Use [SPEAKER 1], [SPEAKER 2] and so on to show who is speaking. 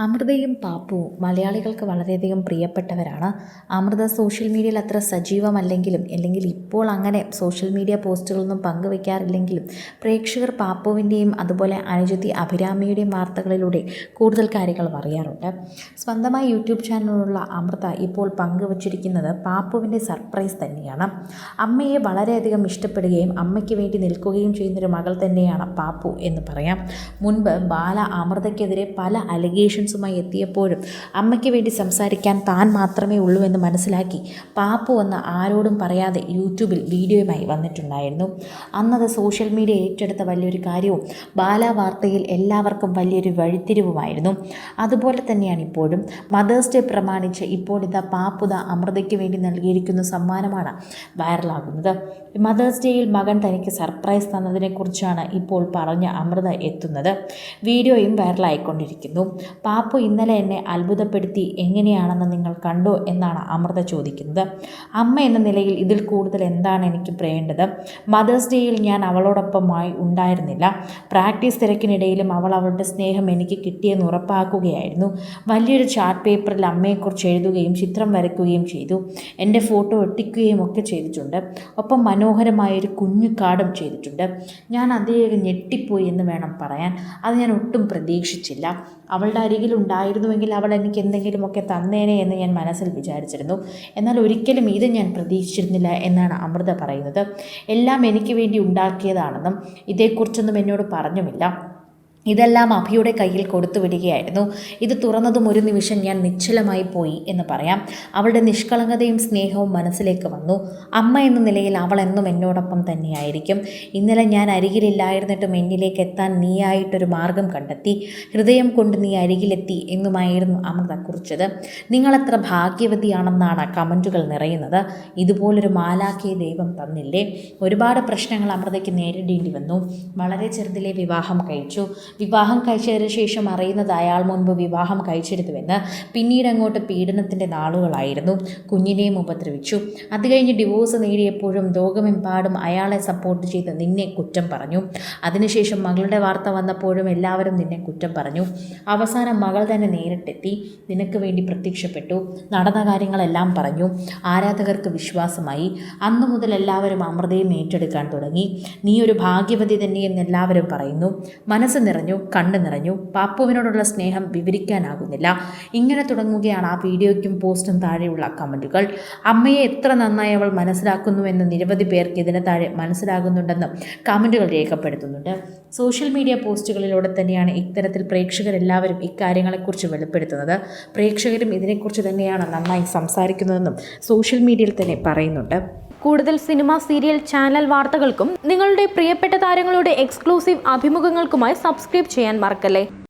[SPEAKER 1] അമൃതയും പാപ്പുവും മലയാളികൾക്ക് വളരെയധികം പ്രിയപ്പെട്ടവരാണ്. അമൃത സോഷ്യൽ മീഡിയയിൽ അത്ര സജീവമല്ലെങ്കിലും അല്ലെങ്കിൽ ഇപ്പോൾ അങ്ങനെ സോഷ്യൽ മീഡിയ പോസ്റ്റുകളൊന്നും പങ്കുവയ്ക്കാറില്ലെങ്കിലും പ്രേക്ഷകർ പാപ്പുവിൻ്റെയും അതുപോലെ അനുജത്തി അഭിരാമിയുടെയും വാർത്തകളിലൂടെ കൂടുതൽ കാര്യങ്ങൾ അറിയാറുണ്ട്. സ്വന്തമായി യൂട്യൂബ് ചാനലുള്ള അമൃത ഇപ്പോൾ പങ്കുവച്ചിരിക്കുന്നത് പാപ്പുവിൻ്റെ സർപ്രൈസ് തന്നെയാണ്. അമ്മയെ വളരെയധികം ഇഷ്ടപ്പെടുകയും അമ്മയ്ക്ക് വേണ്ടി നിൽക്കുകയും ചെയ്യുന്നൊരു മകൾ തന്നെയാണ് പാപ്പു എന്ന് പറയാം. മുൻപ് ബാല അമൃതയ്ക്കെതിരെ പല അലിഗേഷൻസുമായി എത്തിയപ്പോഴും അമ്മയ്ക്ക് വേണ്ടി സംസാരിക്കാൻ താൻ മാത്രമേ ഉള്ളൂ എന്ന് മനസ്സിലാക്കി പാപ്പു വന്ന് ആരോടും പറയാതെ യൂട്യൂബിൽ വീഡിയോയുമായി വന്നിട്ടുണ്ടായിരുന്നു. അന്നത് സോഷ്യൽ മീഡിയ ഏറ്റെടുത്ത വലിയൊരു കാര്യവും ബാല വാർത്തയിൽ എല്ലാവർക്കും വലിയൊരു വഴിത്തിരിവുമായിരുന്നു. അതുപോലെ തന്നെയാണ് ഇപ്പോഴും മദേഴ്സ് ഡേ പ്രമാണിച്ച് ഇപ്പോൾ ഇതാ പാപ്പുത അമൃതയ്ക്ക് വേണ്ടി നൽകിയിരിക്കുന്ന സമ്മാനമാണ് വൈറലാകുന്നത്. മദേഴ്സ് ഡേയിൽ മകൻ തനിക്ക് സർപ്രൈസ് തന്നതിനെക്കുറിച്ചാണ് ഇപ്പോൾ പറഞ്ഞ അമൃത എത്തുന്നത്. വീഡിയോയും വൈറലായിക്കൊണ്ടിരിക്കുന്നു. പാപ്പു ഇന്നലെ എന്നെ അത്ഭുതപ്പെടുത്തി എങ്ങനെയാണെന്ന് നിങ്ങൾ കണ്ടോ എന്നാണ് അമൃത ചോദിക്കുന്നത്. അമ്മ എന്ന നിലയിൽ ഇതിൽ കൂടുതൽ എന്താണ് എനിക്ക് പറയേണ്ടത്? മദേഴ്സ് ഡേയിൽ ഞാൻ അവളോടൊപ്പമായി ഉണ്ടായിരുന്നില്ല. പ്രാക്ടീസ് തിരക്കിനിടയിലും അവൾ അവളുടെ സ്നേഹം എനിക്ക് കിട്ടിയെന്ന് ഉറപ്പാക്കുകയായിരുന്നു. വലിയൊരു ചാർട്ട് പേപ്പറിൽ അമ്മയെക്കുറിച്ച് എഴുതുകയും ചിത്രം വരയ്ക്കുകയും ചെയ്തു. എൻ്റെ ഫോട്ടോ ഒട്ടിക്കുകയും ഒക്കെ ചെയ്തിട്ടുണ്ട്. ഒപ്പം മനോഹരമായൊരു കുഞ്ഞു കാർഡും ചെയ്തിട്ടുണ്ട്. ഞാൻ അതിലേക്ക് ഞെട്ടിപ്പോയി എന്ന് വേണം പറയാൻ. അത് ഞാൻ ഒട്ടും പ്രതീക്ഷിച്ചില്ല. അവളുടെ അരികിലുണ്ടായിരുന്നുവെങ്കിൽ അവൾ എനിക്ക് എന്തെങ്കിലുമൊക്കെ തന്നേനെ എന്ന് ഞാൻ മനസ്സിൽ വിചാരിച്ചിരുന്നു. എന്നാൽ ഒരിക്കലും ഇത് ഞാൻ പ്രതീക്ഷിച്ചിരുന്നില്ല എന്നാണ് അമൃത പറയുന്നത്. എല്ലാം എനിക്ക് വേണ്ടി ഉണ്ടാക്കിയതാണെന്നും ഇതേക്കുറിച്ചൊന്നും എന്നോട് പറഞ്ഞുമില്ല. ഇതെല്ലാം അഭിയുടെ കയ്യിൽ കൊടുത്തു വിടുകയായിരുന്നു. ഇത് തുറന്നതും ഒരു നിമിഷം ഞാൻ നിശ്ചലമായി പോയി എന്ന് പറയാം. അവളുടെ നിഷ്കളങ്കതയും സ്നേഹവും മനസ്സിലേക്ക് വന്നു. അമ്മ എന്ന നിലയിൽ അവൾ എന്നും എന്നോടൊപ്പം തന്നെയായിരിക്കും. ഇന്നലെ ഞാൻ അരികിലില്ലായിരുന്നിട്ടും എന്നിലേക്ക് എത്താൻ നീയായിട്ടൊരു മാർഗം കണ്ടെത്തി. ഹൃദയം കൊണ്ട് നീ അരികിലെത്തി എന്നുമായിരുന്നു അമൃത കുറിച്ചത്. നിങ്ങളെത്ര ഭാഗ്യവതിയാണെന്നാണ് കമൻറ്റുകൾ നിറയുന്നത്. ഇതുപോലൊരു മാലാഖയെ ദൈവം തന്നില്ലേ? ഒരുപാട് പ്രശ്നങ്ങൾ അമൃതയ്ക്ക് നേരിടേണ്ടി വന്നു. വളരെ ചെറുതിലെ വിവാഹം കഴിച്ചു. വിവാഹം കഴിച്ചതിന് ശേഷം അറിയുന്നത് അയാൾ മുൻപ് വിവാഹം കഴിച്ചിരുന്നുവെന്ന്. പിന്നീട് അങ്ങോട്ട് പീഡനത്തിൻ്റെ നാളുകളായിരുന്നു. കുഞ്ഞിനെയും ഉപദ്രവിച്ചു. അത് കഴിഞ്ഞ് ഡിവോഴ്സ് നേടിയപ്പോഴും ലോകമെമ്പാടും അയാളെ സപ്പോർട്ട് ചെയ്ത് നിന്നെ കുറ്റം പറഞ്ഞു. അതിനുശേഷം മകളുടെ വാർത്ത വന്നപ്പോഴും എല്ലാവരും നിന്നെ കുറ്റം പറഞ്ഞു. അവസാനം മകൾ തന്നെ നേരിട്ടെത്തി നിനക്ക് വേണ്ടി പ്രത്യക്ഷപ്പെട്ടു. നടന്ന കാര്യങ്ങളെല്ലാം പറഞ്ഞു. ആരാധകർക്ക് വിശ്വാസമായി. അന്നു മുതൽ എല്ലാവരും അമൃതയും ഏറ്റെടുക്കാൻ തുടങ്ങി. നീ ഒരു ഭാഗ്യവതി തന്നെയെന്ന് എല്ലാവരും പറയുന്നു. മനസ്സ് നിറഞ്ഞു, കണ്ണ് നിറഞ്ഞു. പാപ്പുവിനോടുള്ള സ്നേഹം വിവരിക്കാനാകുന്നില്ല. ഇങ്ങനെ തുടങ്ങുകയാണ് ആ വീഡിയോയ്ക്കും പോസ്റ്റും താഴെയുള്ള കമൻറ്റുകൾ. അമ്മയെ എത്ര നന്നായി അവൾ മനസ്സിലാക്കുന്നുവെന്ന് നിരവധി പേർക്ക് ഇതിന് താഴെ മനസ്സിലാകുന്നുണ്ടെന്ന് കമൻറ്റുകൾ രേഖപ്പെടുത്തുന്നുണ്ട്. സോഷ്യൽ മീഡിയ പോസ്റ്റുകളിലൂടെ തന്നെയാണ് ഇത്തരത്തിൽ പ്രേക്ഷകരെല്ലാവരും ഇക്കാര്യങ്ങളെക്കുറിച്ച് വെളിപ്പെടുത്തുന്നത്. പ്രേക്ഷകരും ഇതിനെക്കുറിച്ച് തന്നെയാണ് നന്നായി സംസാരിക്കുന്നതെന്നും സോഷ്യൽ മീഡിയയിൽ തന്നെ പറയുന്നുണ്ട്.
[SPEAKER 2] കൂടുതൽ സിനിമ, സീരിയൽ, ചാനൽ വാർത്തകൾക്കും നിങ്ങളുടെ പ്രിയപ്പെട്ട താരങ്ങളുടെ എക്സ്ക്ലൂസീവ് അഭിമുഖങ്ങൾക്കുമായി സബ്സ്ക്രൈബ് ചെയ്യാൻ മറക്കല്ലേ.